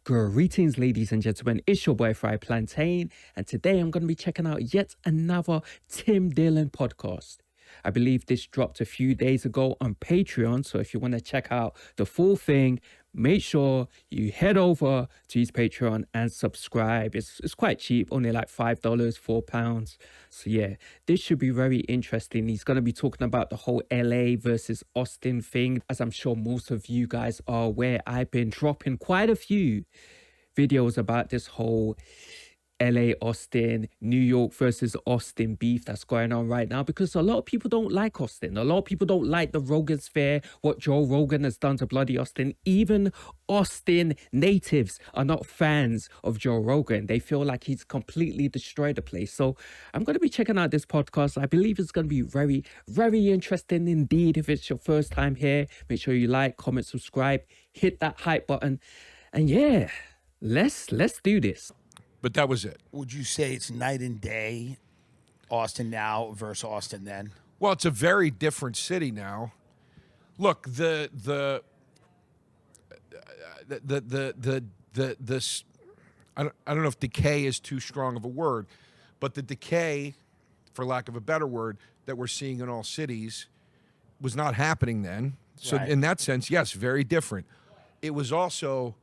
Greetings, ladies and gentlemen. It's your boy Fry Plantain, and today I'm going to be checking out yet another Tim Dillon podcast. I believe this dropped a few days ago on Patreon, so if you want to check out the full thing, make sure you head over to his Patreon and subscribe. It's quite cheap, only like $5, £4. So yeah, this should be very interesting. He's going to be talking about the whole LA versus Austin thing. As I'm sure most of you guys are aware, I've been dropping quite a few videos about this whole LA, Austin, New York versus Austin beef that's going on right now, because a lot of people don't like Austin. A lot of people don't like the Rogan sphere, what Joe Rogan has done to bloody Austin. Even Austin natives are not fans of Joe Rogan. They feel like he's completely destroyed the place. So I'm going to be checking out this podcast. I believe it's going to be very, very interesting indeed. If it's your first time here, make sure you like, comment, subscribe, hit that hype button. And yeah, let's do this. But that was it. Would you say it's night and day, Austin now versus Austin then? Well, it's a very different city now. Look, the I don't know if decay is too strong of a word, but the decay, for lack of a better word, that we're seeing in all cities was not happening then. So Right. in that sense, yes, very different. It was also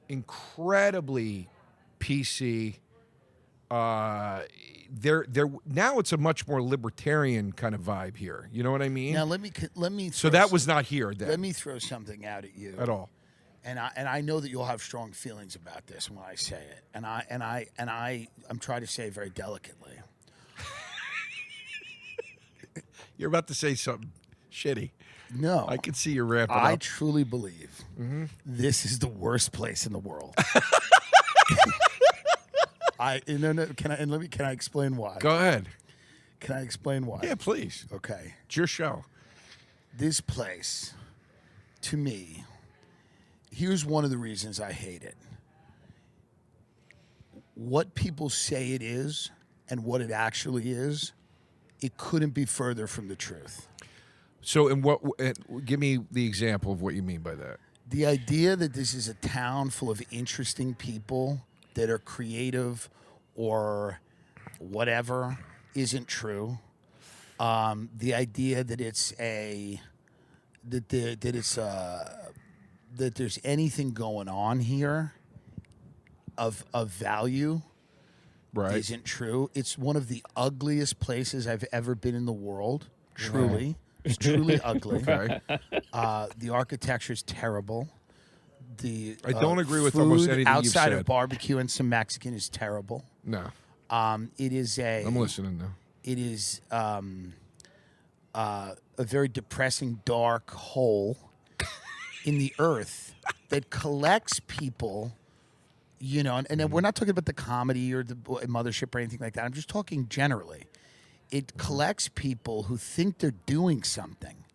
incredibly PC. There now it's a much more libertarian kind of vibe here. You know what I mean? Now let me. So that was not here then Let me throw something out at you at all. And I know that you'll have strong feelings about this when I say it, and I'm trying to say it very delicately. You're about to say something shitty. No, I can see you ramping I up. truly believe this is the worst place in the world. Can I explain why? Go ahead. Can I explain why? Yeah, please. Okay. It's your show. This place, to me, here's one of the reasons I hate it. What people say it is and what it actually is, it couldn't be further from the truth. So, give me the example of what you mean by that. The idea that this is a town full of interesting people that are creative or whatever isn't true. The idea that that there's anything going on here of value Right. isn't true. It's one of the ugliest places I've ever been in the world. Truly. It's truly ugly. Okay. The architecture is terrible. I don't agree with food almost anything you've outside said. of barbecue and some Mexican is terrible. No. It is I'm listening now. It is a very depressing, dark hole in the earth that collects people. You know, and then we're not talking about the comedy or the mothership or anything like that. I'm just talking generally. It collects people who think they're doing something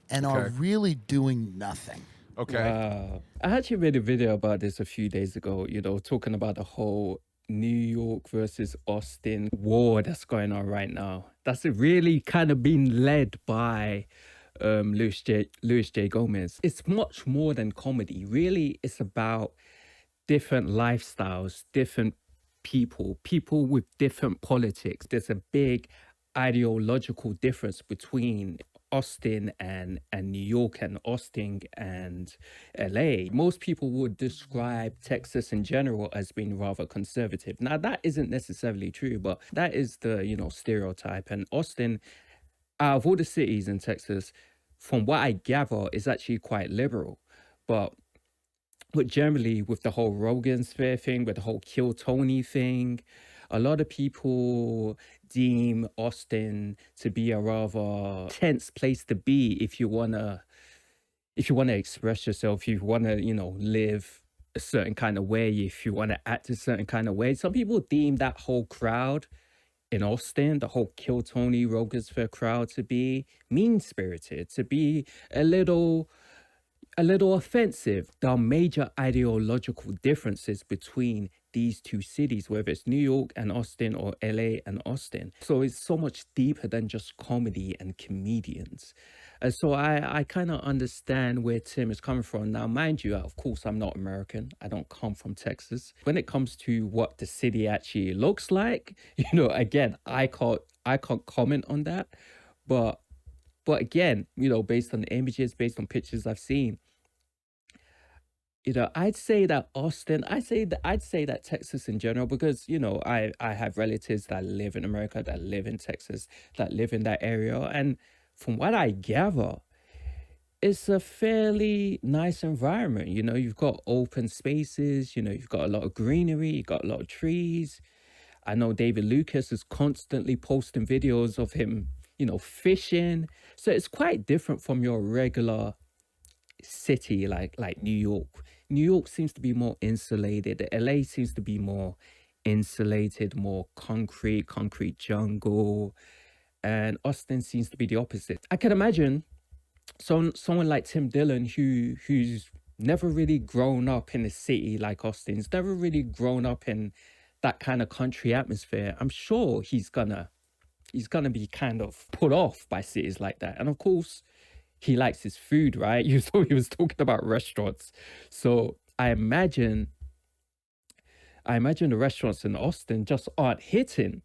and are Okay. really doing nothing. Okay. Wow. I actually made a video about this a few days ago, talking about the whole New York versus Austin war that's going on right now. That's really kind of being led by Louis J. Gomez. It's much more than comedy. Really, it's about different lifestyles, different people with different politics. There's a big ideological difference between Austin and New York and Austin and LA. Most people would describe Texas in general as being rather conservative. Now, that isn't necessarily true, but that is the, stereotype. And Austin, out of all the cities in Texas, from what I gather, is actually quite liberal. But generally, with the whole Rogan sphere thing, with the whole Kill Tony thing, a lot of people deem Austin to be a rather tense place to be if you wanna express yourself, if you wanna, live a certain kind of way, if you wanna act a certain kind of way. Some people deem that whole crowd in Austin, the whole Kill Tony Rogan sphere crowd, to be mean-spirited, to be a little offensive. There are major ideological differences between these two cities, whether it's New York and Austin or LA and Austin. So it's so much deeper than just comedy and comedians. And so I kind of understand where Tim is coming from. Now, mind you, of course, I'm not American. I don't come from Texas. When it comes to what the city actually looks like, again, I can't comment on that. But again, based on the images, based on pictures I've seen, I'd say that Austin, I'd say that Texas in general, because I have relatives that live in America, that live in Texas, that live in that area, and from what I gather, it's a fairly nice environment. You've got open spaces, you've got a lot of greenery, you've got a lot of trees. I know David Lucas is constantly posting videos of him, fishing. So it's quite different from your regular city like New York. New York seems to be more insulated. LA seems to be more insulated, more concrete jungle. And Austin seems to be the opposite. I can imagine someone like Tim Dillon who's never really grown up in a city like Austin's, never really grown up in that kind of country atmosphere. I'm sure he's gonna be kind of put off by cities like that. And of course, he likes his food, right? You saw he was talking about restaurants. So I imagine the restaurants in Austin just aren't hitting.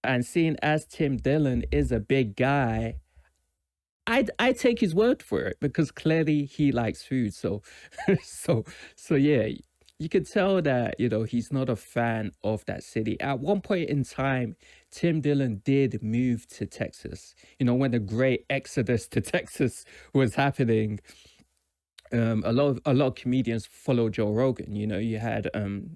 And seeing as Tim Dillon is a big guy, I take his word for it because clearly he likes food. So so yeah, you could tell that he's not a fan of that city. At one point in time, Tim Dillon did move to Texas. When the great exodus to Texas was happening, a lot of comedians follow Joe Rogan. You had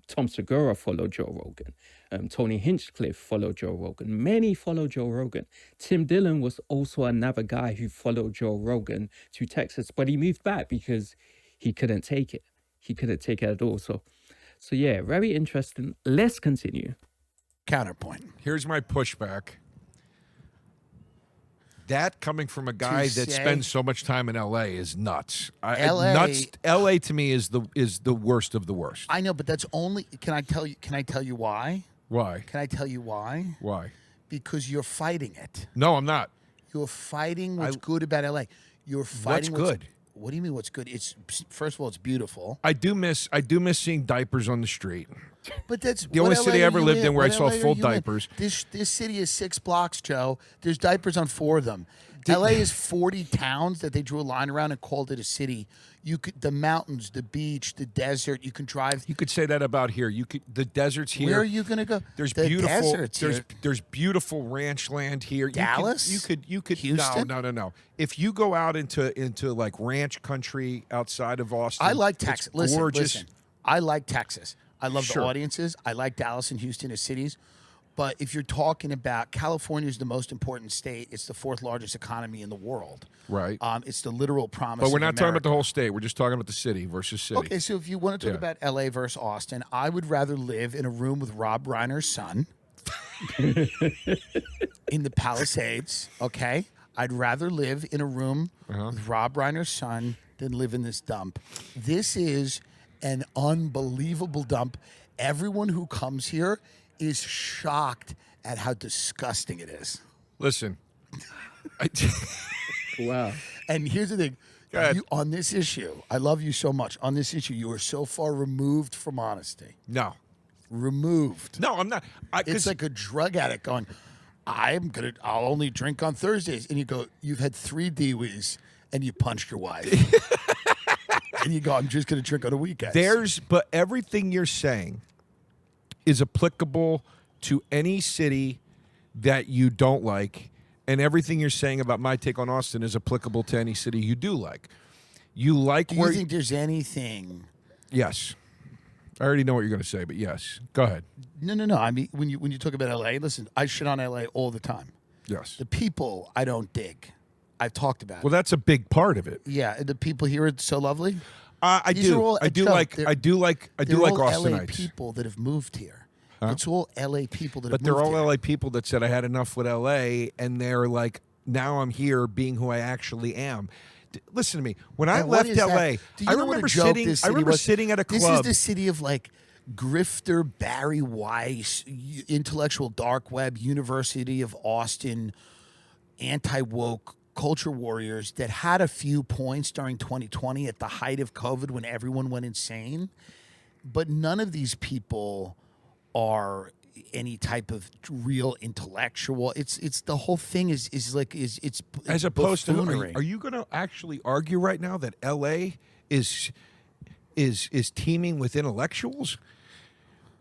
Tom Segura follow Joe Rogan, Tony Hinchcliffe follow Joe Rogan. Many follow Joe Rogan. Tim Dillon was also another guy who followed Joe Rogan to Texas, but he moved back because he couldn't take it. He couldn't take it at all. So yeah, very interesting. Let's continue. Counterpoint. Here's my pushback. That coming from a guy that Touche. spends so much time in LA is nuts. LA Nuts. LA to me is the worst of the worst. I know, but that's only. Can I tell you why? Why? Can I tell you why? Why? Because you're fighting it. No, I'm not. You're fighting what's good about LA. You're fighting What's good? What do you mean? What's good? It's first of all, it's beautiful. I do miss seeing diapers on the street. But that's The only what city LA I are ever you lived in where I saw What LA are full you in? diapers. This city is 6 blocks, Joe. There's diapers on 4 of them. LA is 40 towns that they drew a line around and called it a city. The mountains, the beach, the desert. You can drive. You could say that about here. The deserts here. Where are you gonna go? There's The beautiful. deserts There's here. there's beautiful ranch land here. Dallas? You could. Houston? No. If you go out into like ranch country outside of Austin, I like it's Texas. gorgeous. Listen. I like Texas. I love Sure. the audiences. I like Dallas and Houston as cities. But if you're talking about California is the most important state, it's the 4th largest economy in the world. Right. It's the literal promise. But we're of not talking about the America. whole state. We're just talking about the city versus city. Okay, so if you want to talk Yeah. about LA versus Austin, I would rather live in a room with Rob Reiner's son in the Palisades. Okay, I'd rather live in a room with Rob Reiner's son than live in this dump. This is an unbelievable dump. Everyone who comes here is shocked at how disgusting it is. Listen. I, Wow. And here's the thing. Go ahead. You, on this issue, I love you so much. On this issue, you are so far removed from honesty. no. Removed. No, I'm not. It's like a drug addict going, I'll only drink on Thursdays. And you go, you've had 3 Dewey's and you punched your wife. And you go, I'm just going to drink on the weekends. But everything you're saying is applicable to any city that you don't like, and everything you're saying about my take on Austin is applicable to any city you do like. You like Do where? you think there's anything? Yes, I already know what you're going to say, but yes, go ahead. No. I mean, when you talk about LA, listen, I shit on LA all the time. Yes. The people I don't dig. I've talked about Well, it. that's a big part of it. Yeah, the people here are so lovely. I These are do. all- I do Joe, like. they're- I do like. I do They're like all LA Austinites. people that have moved here. It's all LA people that But have they're moved all here. LA people that said I had enough with LA, and they're like, now I'm here being who I actually am. Listen to me. When I And what left is that? LA, Do you I know what a remember joke sitting. this I city remember was? sitting at a This club. is the city of like grifter, Barry Weiss, intellectual dark web, University of Austin, anti woke culture warriors that had a few points during 2020 at the height of COVID when everyone went insane. But none of these people are any type of real intellectual. It's the whole thing is As opposed to, buffoonery. are you going to actually argue right now that L.A. is teeming with intellectuals?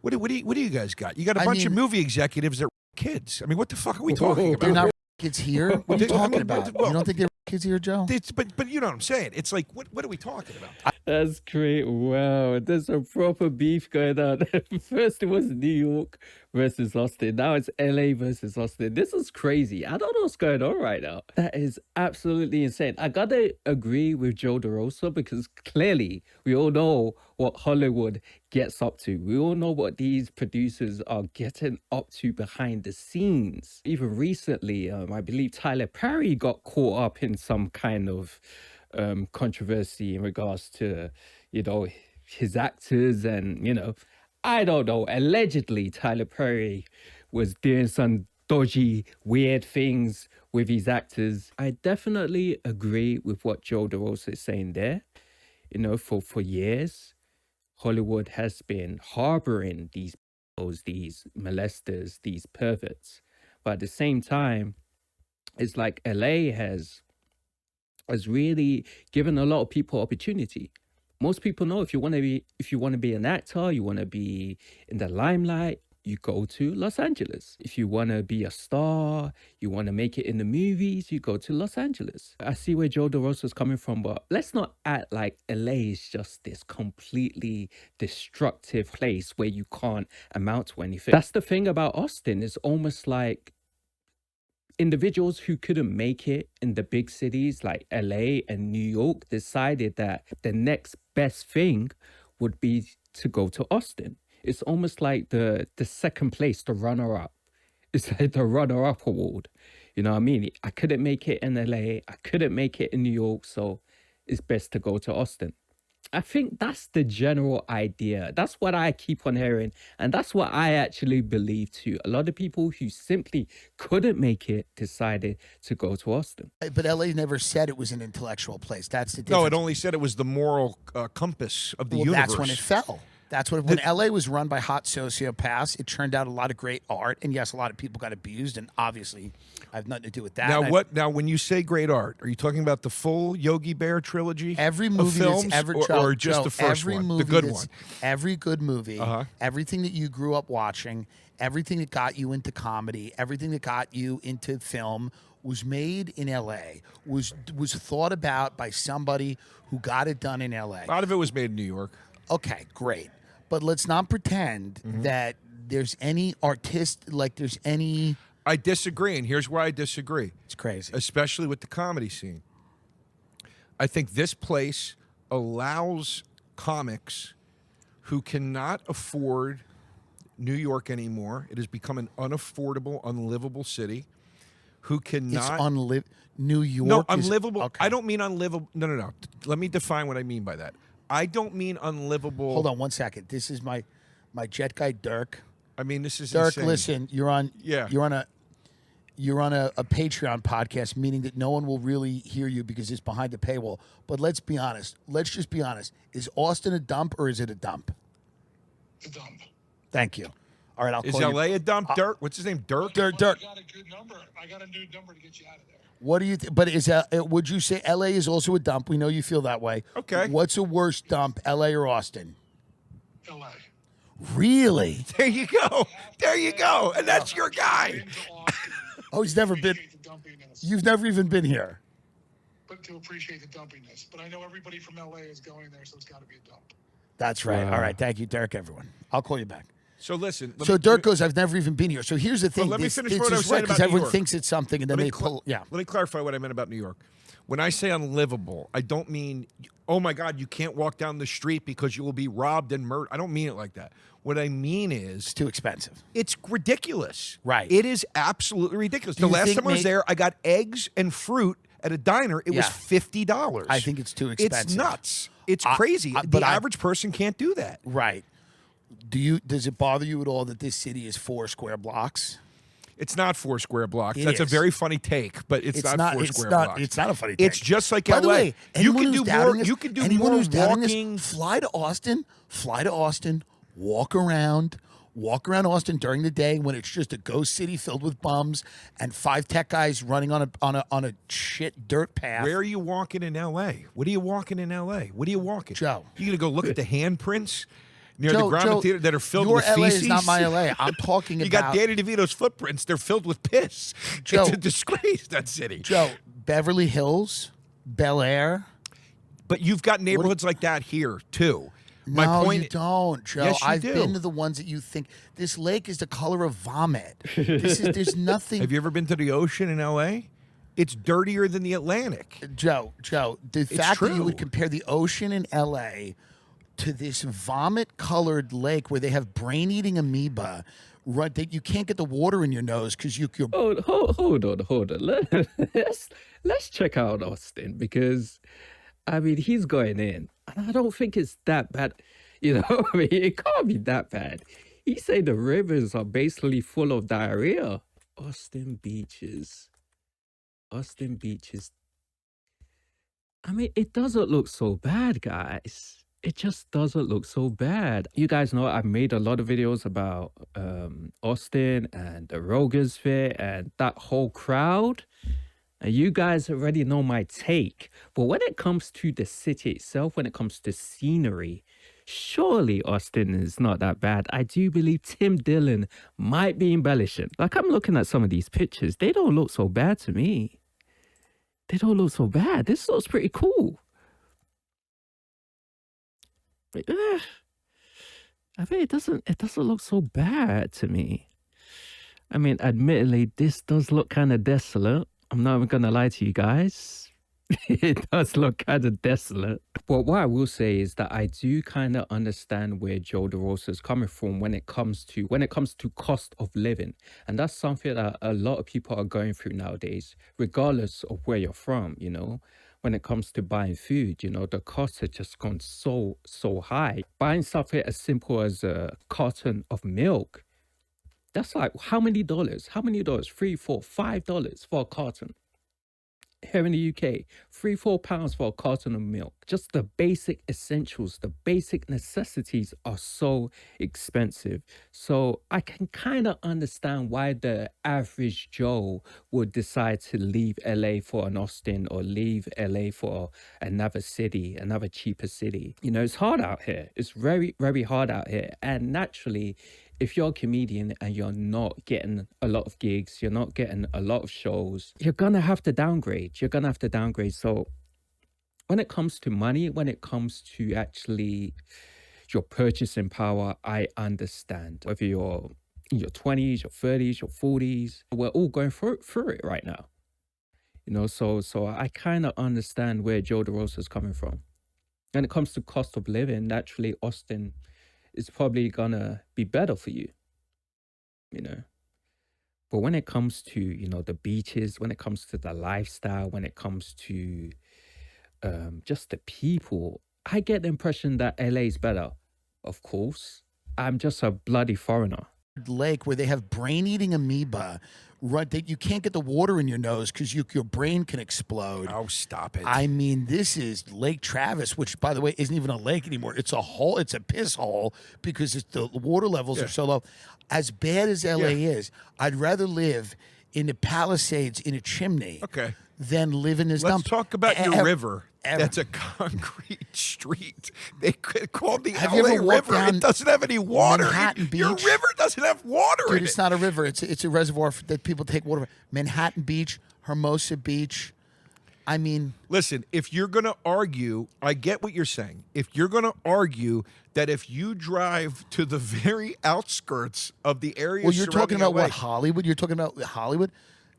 What do you guys got? You got a bunch of movie executives that are kids. I mean, what the fuck are we talking about? They're not kids here. What are you talking about? well, You don't think they're kids here, Joe? But you know what I'm saying. It's like, what are we talking about? That's great. Wow, there's a proper beef going on. First it was New York versus Austin. Now it's LA versus Austin. This is crazy. I don't know what's going on right now. That is absolutely insane. I gotta agree with Joe DeRosa because clearly we all know what Hollywood gets up to. We all know what these producers are getting up to behind the scenes. Even recently, I believe Tyler Perry got caught up in some kind of controversy in regards to, his actors and, I don't know, allegedly Tyler Perry was doing some dodgy, weird things with his actors. I definitely agree with what Joe DeRosa is saying there. For years, Hollywood has been harboring these molesters, these perverts. But at the same time, it's like LA has really given a lot of people opportunity. Most people know if you want to be an actor, you want to be in the limelight, you go to Los Angeles. If you want to be a star, you want to make it in the movies, you go to Los Angeles. I see where Joe DeRosa is coming from, but let's not act like LA is just this completely destructive place where you can't amount to anything. That's the thing about Austin. It's almost like individuals who couldn't make it in the big cities like LA and New York decided that the next best thing would be to go to Austin. It's almost like the second place, the runner-up. It's like the runner-up award. You know what I mean? I couldn't make it in LA. I couldn't make it in New York, so it's best to go to Austin. I think that's the general idea. That's what I keep on hearing. And that's what I actually believe too. A lot of people who simply couldn't make it decided to go to Austin. But LA never said it was an intellectual place. That's the difference. No, it only said it was the moral compass of the universe. That's when it fell. That's when LA was run by hot sociopaths. It turned out a lot of great art, and yes, a lot of people got abused, and obviously, I have nothing to do with that. Now, when you say great art, are you talking about the full Yogi Bear trilogy? Every movie of films, that's ever or just the first one, the good one? Every good movie, everything that you grew up watching, everything that got you into comedy, everything that got you into film was made in LA. Was thought about by somebody who got it done in LA. A lot of it was made in New York. Okay, great. But let's not pretend that there's any there's any... I disagree, and here's where I disagree. It's crazy. Especially with the comedy scene. I think this place allows comics who cannot afford New York anymore. It has become an unaffordable, unlivable city. Who cannot... It's New York No, unlivable. Okay. I don't mean unlivable. No. Let me define what I mean by that. I don't mean unlivable. Hold on 1 second. This is my jet guy Dirk. I mean, this is Dirk. insane. Listen, you're on a Patreon podcast, meaning that no one will really hear you because it's behind the paywall. But let's be honest. Let's just be honest. Is Austin a dump or is it a dump? It's a dump. Thank you. All right, I'll Is call LA a dump? Dirk? What's his name? Dirk? Dirk. I got a good number. I got a new number to get you out of there. What do you? But would you say LA is also a dump? We know you feel that way. Okay. What's a worse dump, LA or Austin? LA. Really? There you go. There you go. And that's your guy. Been to Austin. Oh, he's never been. Appreciate the dumpiness. You've never even been here. But to appreciate the dumpiness. But I know everybody from LA is going there, so it's got to be a dump. That's right. Wow. All right. Thank you, Dirk, everyone. I'll call you back. So listen. So Dirk goes, I've never even been here. So here's the thing. let me finish this what I is was saying because about New everyone York. thinks it's something and then they pull. Yeah. Let me clarify what I meant about New York. When I say unlivable, I don't mean, oh my God, you can't walk down the street because you will be robbed and murdered. I don't mean it like that. What I mean is, It's too expensive. it's ridiculous. Right. It is absolutely ridiculous. Do The you last think time I was there, I got eggs and fruit at a diner. It was Yeah. $50. I think it's too expensive. It's nuts. It's crazy. but The average person can't do that. Right. Does it bother you at all that this city is 4 square blocks? It's not 4 square blocks. It That's a is. very funny take, but it's not 4 square blocks. It's not a funny It's take. just like By LA. the way, You anyone can who's do doubting more. this- You can do anyone more who's doubting this, walking. fly to Austin, walk around Austin during the day when it's just a ghost city filled with bums and 5 tech guys running on a shit dirt path. Where are you walking in L.A.? What are you walking in L.A.? What are you walking? Joe. You gonna go look at the handprints near the Joe, Grama Theater that are filled your with LA feces? is not my LA. I'm talking You about got Danny DeVito's footprints. They're filled with piss. Joe. It's a disgrace, that city. Joe, Beverly Hills, Bel Air. But you've got neighborhoods like that here, too. My No, point you don't, Joe. Yes, you I've do. been to the ones that you think. This lake is the color of vomit. There's nothing. Have you ever been to the ocean in L.A.? It's dirtier than the Atlantic. Joe, the fact that you would true. compare the ocean in L.A. to this vomit-colored lake where they have brain-eating amoeba, right? That you can't get the water in your nose because you're. Hold on. Let's check out Austin because, I mean, he's going in, and I don't think it's that bad. You know, I mean, it can't be that bad. He said the rivers are basically full of diarrhea. Austin beaches. I mean, it doesn't look so bad, guys. It just doesn't look so bad. You guys know I've made a lot of videos about Austin and the Rogan sphere and that whole crowd. And you guys already know my take. But when it comes to the city itself, when it comes to scenery, surely Austin is not that bad. I do believe Tim Dillon might be embellishing. Like, I'm looking at some of these pictures. They don't look so bad to me. They don't look so bad. This looks pretty cool. But, I mean, it doesn't look so bad to me. I mean, admittedly, this does look kind of desolate. I'm not even gonna lie to you guys. It does look kind of desolate. But what I will say is that I do kind of understand where Joe DeRosa is coming from when it comes to cost of living. And that's something that a lot of people are going through nowadays, regardless of where you're from, you know. When it comes to buying food, you know, the costs have just gone so high. Buying something as simple as a carton of milk, that's like how many dollars? $3, $4, $5 for a carton. Here in the UK, £3-4 for a carton of milk. Just the basic essentials, the basic necessities are so expensive. So I can kind of understand why the average Joe would decide to leave LA for an Austin or leave LA for another city, another cheaper city. You know, it's hard out here. It's very, very hard out here. And naturally, if you're a comedian and you're not getting a lot of gigs, you're not getting a lot of shows, you're gonna have to downgrade. So when it comes to money, when it comes to actually your purchasing power, I understand. Whether you're in your 20s, your 30s, your 40s, we're all going through it right now. You know, so I kind of understand where Joe DeRosa is coming from. When it comes to cost of living, naturally, Austin is probably gonna be better for you, you know. But when it comes to, you know, the beaches, when it comes to the lifestyle, when it comes to just the people, I get the impression that LA is better. Of course, I'm just a bloody foreigner. Lake where they have brain-eating amoeba, right? That you can't get the water in your nose because your brain can explode. Oh, stop it. I mean, this is Lake Travis, which, by the way, isn't even a lake anymore. It's a hole. It's a piss hole because the water levels are so low. As bad as LA is, I'd rather live in the Palisades in a chimney than live in this Let's dump. talk about your river. That's a concrete street. They called the Have you LA ever walked River. down It doesn't have any water. Manhattan Your Beach? river doesn't have water Dude, in it's it. not a river. It's a reservoir that people take water from. Manhattan Beach, Hermosa Beach. I mean, listen, if you're going to argue, I get what you're saying. If you're going to argue that if you drive to the very outskirts of the area, well, you're talking about LA, what, Hollywood? You're talking about Hollywood?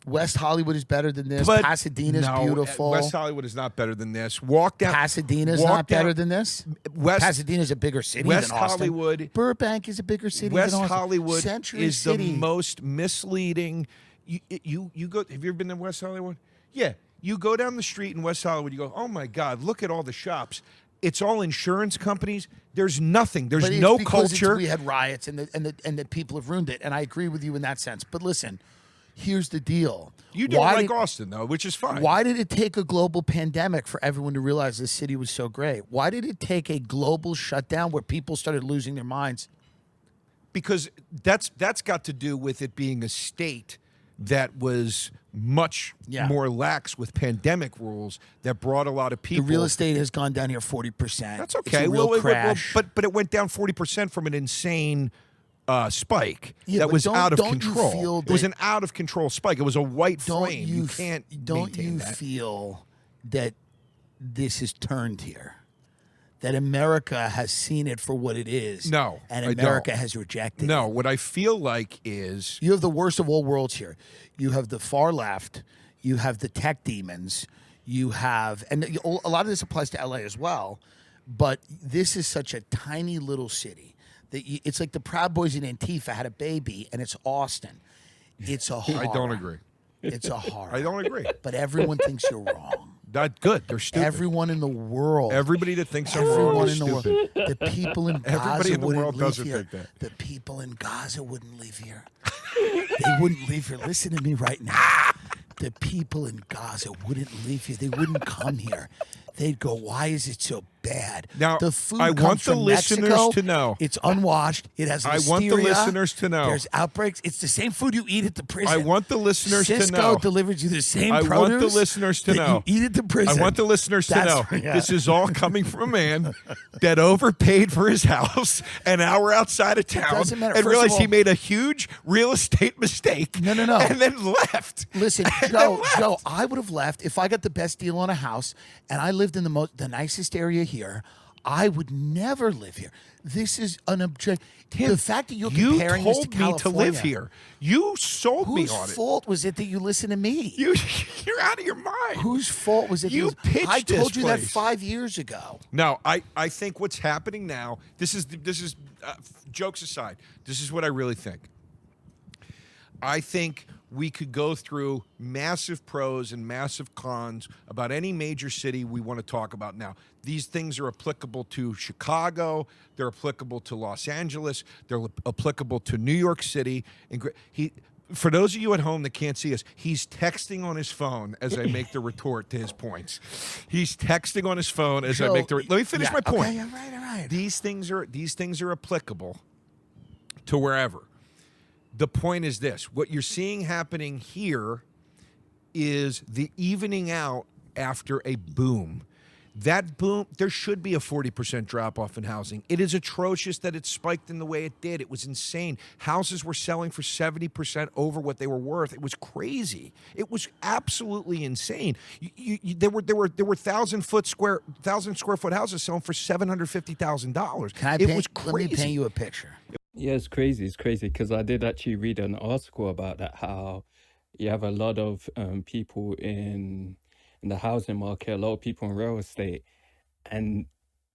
West Hollywood is better than this. but Pasadena's no, beautiful. West Hollywood is not better than this. Walk down. Pasadena's walk not better down- than this. West Pasadena's a bigger city West than Austin. Hollywood. Burbank is a bigger city West than Austin. Hollywood Century is City. the most misleading. You go. Have you ever been to West Hollywood? Yeah. You go down the street in West Hollywood. You go, oh my God, look at all the shops. It's all insurance companies. There's nothing. There's But it's no because culture. we had riots and the people have ruined it. And I agree with you in that sense. But listen, Here's the deal. You don't Why like did- Austin, though, which is fine. Why did it take a global pandemic for everyone to realize this city was so great? Why did it take a global shutdown where people started losing their minds? Because that's got to do with it being a state that was much more lax with pandemic rules that brought a lot of The people. real estate has gone down here 40%. That's It's okay. a real Well, crash. but it went down 40% from an insane spike Yeah, that but was don't- out of don't you control. feel It was that- an out of control spike. It was a white don't flame. you You can't don't maintain you that. feel that this has turned here? That America has seen it for what it is. No, and I America don't. has rejected No, it. what I feel like is You have the worst of all worlds here. You have the far left. You have the tech demons. You have, and a lot of this applies to LA as well. But this is such a tiny little city that it's like the Proud Boys in Antifa had a baby, and it's Austin. It's a horror. I don't agree. It's a horror. I don't agree. But everyone thinks you're wrong. Not good. They're stupid. Everyone in the world. Everybody that thinks I'm wrong Everyone is in the stupid. world. The people in Gaza Everybody in the wouldn't world live doesn't here. think that. The people in Gaza wouldn't live here. They wouldn't live here. Listen to me right now. The people in Gaza wouldn't live here. They wouldn't come here. They'd go, why is it so bad? Now, the food I comes want the from listeners Mexico. to know. It's unwashed. It has I listeria. want the listeners to know. There's outbreaks. It's the same food you eat at the prison. I want the listeners to Cisco know. delivers you the same I produce want the listeners to that know. you eat at the prison. I want the listeners to That's- know yeah. this is all coming from a man that overpaid for his house an hour outside of town doesn't matter. and First of realized he all- made a huge real estate mistake. No. And then left. Listen, And Joe, then left. Joe, I would have left if I got the best deal on a house and I lived in the nicest area here. I would never live here. This is an object. The fact that you're You comparing this to told me to live California, here. You sold me Whose on it. fault was it that you listened to me? You're out of your mind. Whose fault was it? You that pitched I told this you that place. 5 years ago. No, I think what's happening now. This is jokes aside. This is what I really think. I think we could go through massive pros and massive cons about any major city we want to talk about now. These things are applicable to Chicago. They're applicable to Los Angeles. They're applicable to New York City. And for those of you at home that can't see us, he's texting on his phone as I make the retort to his points. He's texting on his phone as I make the. Let me finish my point. Okay, all right. These things are applicable to wherever. The point is this: what you're seeing happening here is the evening out after a boom. That boom, there should be a 40% drop off in housing. It is atrocious that it spiked in the way it did. It was insane. Houses were selling for 70% over what they were worth. It was crazy. It was absolutely insane. There were 1,000 square foot houses selling for $750,000. It was crazy. Let me paint you a picture. Yeah, it's crazy. It's crazy because I did actually read an article about that, how you have a lot of people in the housing market, a lot of people in real estate, and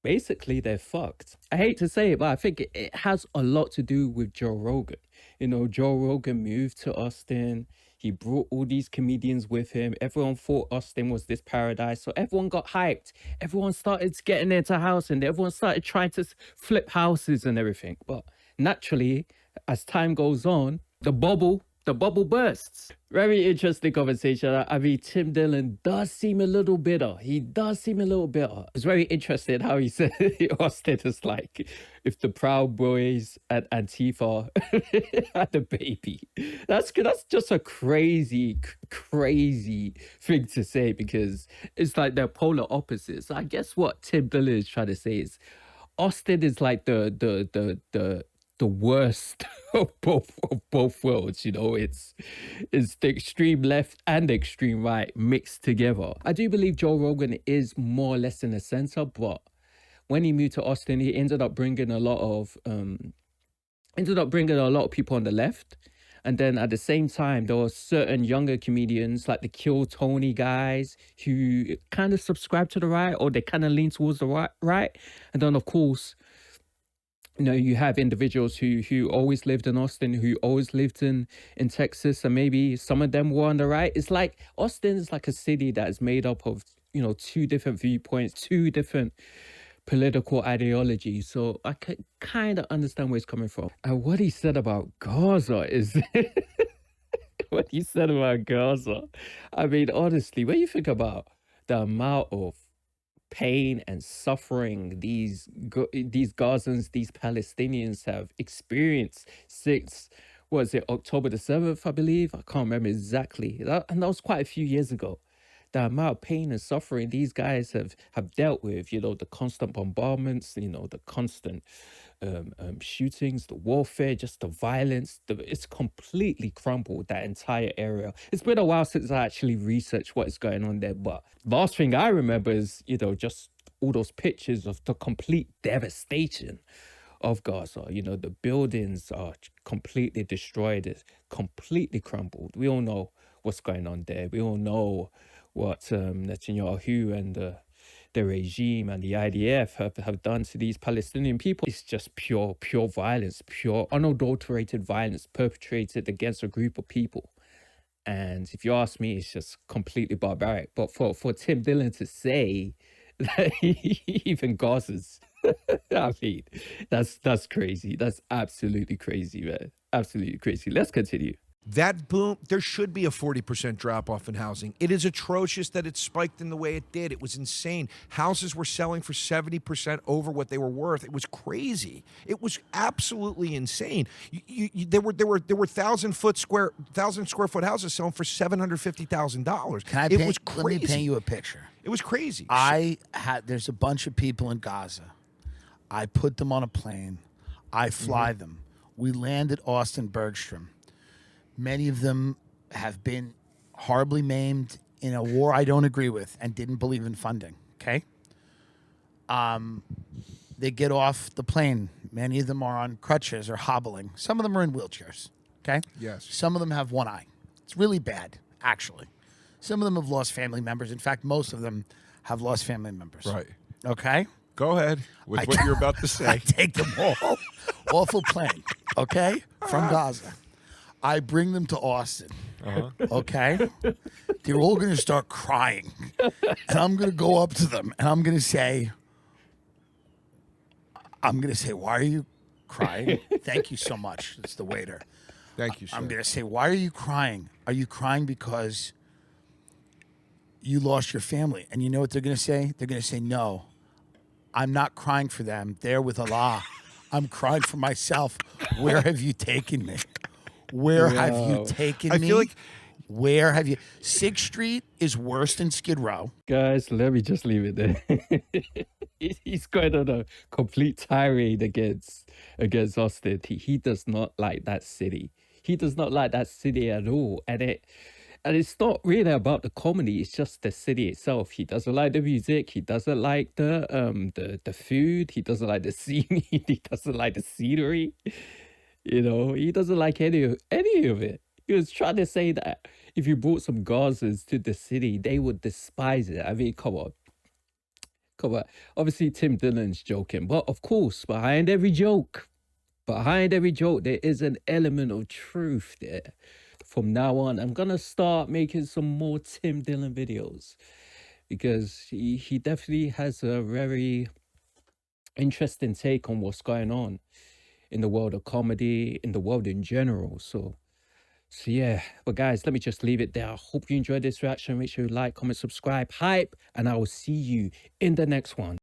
basically they're fucked. I hate to say it, but I think it has a lot to do with Joe Rogan. You know, Joe Rogan moved to Austin. He brought all these comedians with him. Everyone thought Austin was this paradise. So everyone got hyped. Everyone started getting into housing. Everyone started trying to flip houses and everything. But naturally, as time goes on, the bubble bursts. Very interesting conversation. I mean, Tim Dillon does seem a little bitter. He does seem a little bitter. It's very interesting how he said Austin is like if the Proud Boys and Antifa had a baby. That's just a crazy thing to say because it's like they're polar opposites. I guess what Tim Dillon is trying to say is Austin is like the worst of both worlds. You know, it's the extreme left and extreme right mixed together. I do believe Joe Rogan is more or less in the center, but when he moved to Austin, he ended up bringing a lot of people on the left. And then at the same time, there were certain younger comedians like the Kill Tony guys who kind of subscribe to the right, or they kind of lean towards the right. And then, of course, you know, you have individuals who always lived in Austin, who always lived in Texas, and maybe some of them were on the right. It's like Austin is like a city that is made up of, you know, two different viewpoints, two different political ideologies. So I can kind of understand where he's coming from. And what he said about Gaza is what you said about Gaza. I mean, honestly, when you think about the amount of pain and suffering these Gazans, these Palestinians have experienced since, was it October the 7th, I believe? I can't remember exactly. And that was quite a few years ago. The amount of pain and suffering these guys have dealt with, the constant bombardments, the constant shootings, the warfare, just the violence, it's completely crumbled, that entire area. It's been a while since I actually researched what is going on there, but last thing I remember is, just all those pictures of the complete devastation of Gaza. The buildings are completely destroyed, it's completely crumbled. We all know what's going on there. We all know what Netanyahu and the regime and the IDF have done to these Palestinian people. It's just pure violence, pure unadulterated violence perpetrated against a group of people. And if you ask me, it's just completely barbaric. But for Tim Dillon to say that even Gaza's, I mean, that's crazy. That's absolutely crazy, man. Absolutely crazy. Let's continue. That boom, there should be a 40% drop off in housing. It is atrocious that it spiked in the way it did. It was insane. Houses were selling for 70% over what they were worth. It was crazy. It was absolutely insane. There were 1,000 square foot houses selling for $750,000. Can I It was crazy. Let me paint you a picture. It was crazy. There's a bunch of people in Gaza. I put them on a plane. I fly them. We land at Austin Bergstrom. Many of them have been horribly maimed in a war I don't agree with and didn't believe in funding. Okay. They get off the plane. Many of them are on crutches or hobbling. Some of them are in wheelchairs. Okay. Yes. Some of them have one eye. It's really bad, actually. Some of them have lost family members. In fact, most of them have lost family members. Right. Okay. Go ahead with what you're about to I say. take them all off a plane. Okay. From Gaza. I bring them to Austin. Okay? They're all going to start crying. And I'm going to go up to them and I'm going to say, why are you crying? Thank you so much. It's the waiter. Thank you, sir. I'm going to say, why are you crying? Are you crying because you lost your family? And you know what they're going to say? They're going to say, no, I'm not crying for them. They're with Allah. I'm crying for myself. Where have you taken me? Where have you taken me? I feel like where have you? 6th Street is worse than Skid Row. Guys, let me just leave it there. He's going on a complete tirade against Austin. He does not like that city. He does not like that city at all. And it's not really about the comedy. It's just the city itself. He doesn't like the music. He doesn't like the food. He doesn't like the scene. He doesn't like the scenery. He doesn't like any of it. He was trying to say that if you brought some Gazans to the city, they would despise it. I mean, come on. Obviously, Tim Dillon's joking, but of course, behind every joke, there is an element of truth there. From now on, I'm gonna start making some more Tim Dillon videos because he definitely has a very interesting take on what's going on in the world of comedy, in the world in general. So yeah, but guys, let me just leave it there. I hope you enjoyed this reaction. Make sure you like, comment, subscribe, hype, and I will see you in the next one.